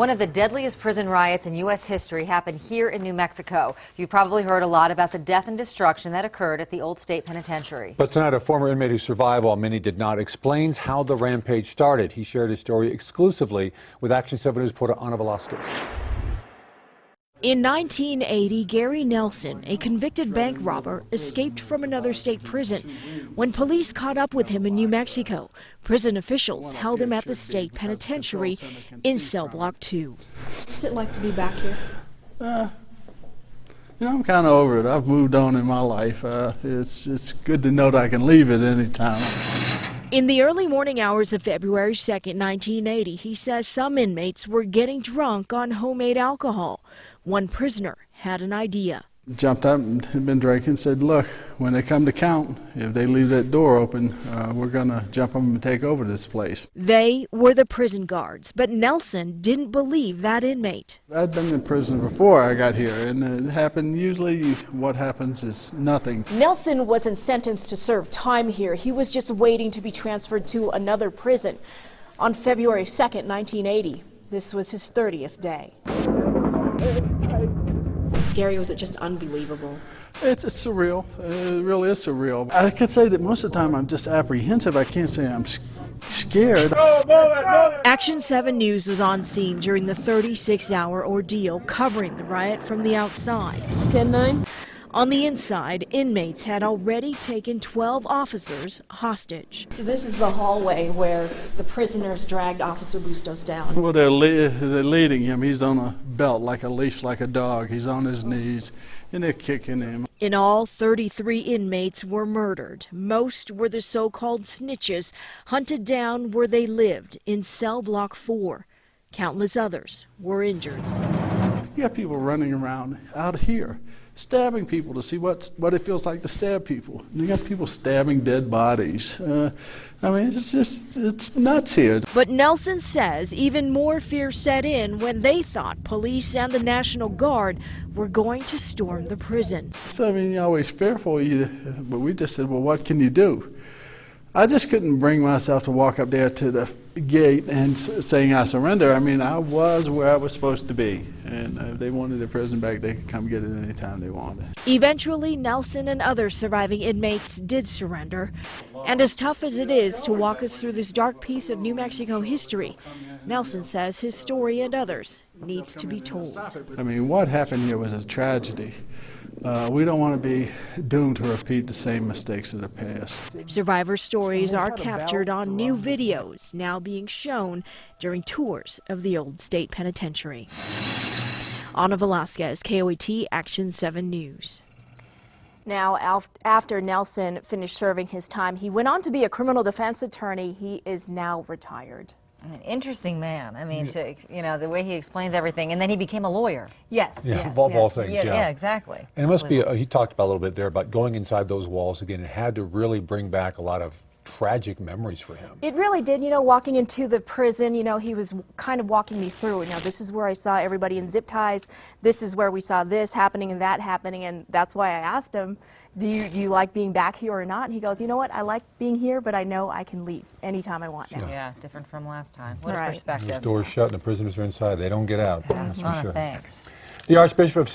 One of the deadliest prison riots in U.S. history happened here in New Mexico. You've probably heard a lot about the death and destruction that occurred at the Old State Penitentiary. But tonight, a former inmate who survived while many did not explains how the rampage started. He shared his story exclusively with Action 7 News reporter Ana Velasquez. In 1980, Gary Nelson, a convicted bank robber, escaped from another state prison. When police caught up with him in New Mexico, prison officials held him at the state penitentiary in cell block 2. What's it like to be back here? I'm kind of over it. I've moved on in my life. It's good to know that I can leave at any time. In the early morning hours of February 2nd, 1980, he says some inmates were getting drunk on homemade alcohol. One prisoner had an idea. Jumped up and had been drinking, said, look, when they come to count, if they leave that door open, we're going to jump them and take over this place. They were the prison guards, but Nelson didn't believe that inmate. I'd been in prison before I got here, and it happened, usually what happens is nothing. Nelson wasn't sentenced to serve time here. He was just waiting to be transferred to another prison. On February 2nd, 1980, this was his 30th day. Gary, was it just unbelievable? It's surreal. It really is surreal. I could say that most of the time I'm just apprehensive. I can't say I'm scared. Action 7 News was on scene during the 36-hour ordeal, covering the riot from the outside. 10-9. On the inside, inmates had already taken 12 officers hostage. So this is the hallway where the prisoners dragged Officer Bustos down. Well, they're leading him. He's on a belt like a leash, like a dog. He's on his knees, and they're kicking him. In all, 33 inmates were murdered. Most were the so-called snitches, hunted down where they lived in cell block 4. Countless others were injured. You have people running around out here, stabbing people to see what it feels like to stab people. You got people stabbing dead bodies. I mean, it's nuts here. But Nelson says even more fear set in when they thought police and the National Guard were going to storm the prison. So, I mean, you're always fearful, but we just said, well, what can you do? I just couldn't bring myself to walk up there to the gate and saying I surrender. I mean, I was where I was supposed to be, and if they wanted their prison back, they could come get it any time they wanted. Eventually, Nelson and other surviving inmates did surrender. And as tough as it is to walk us through this dark piece of New Mexico history, Nelson says his story and others needs to be told. I mean, what happened here was a tragedy. We don't want to be doomed to repeat the same mistakes of the past. Survivor stories are captured on new videos now being shown during tours of the Old State Penitentiary. Ana Velasquez, KOAT Action 7 News. Now, after Nelson finished serving his time, he went on to be a criminal defense attorney. He is now retired. An interesting man. I mean, the way he explains everything, and then he became a lawyer. Yes. Yeah, of all things. Yeah, exactly. And it must be, he talked about a little bit there about going inside those walls again. It had to really bring back a lot of tragic memories for him. It really did. Walking into the prison, he was kind of walking me through. This is where I saw everybody in zip ties. This is where we saw this happening and that happening. And that's why I asked him, do you like being back here or not? And he goes, you know what? I like being here, but I know I can leave anytime I want now. Yeah, different from last time. What a perspective. The doors shut and the prisoners are inside. They don't get out. That's for sure. Thanks. The Archbishop of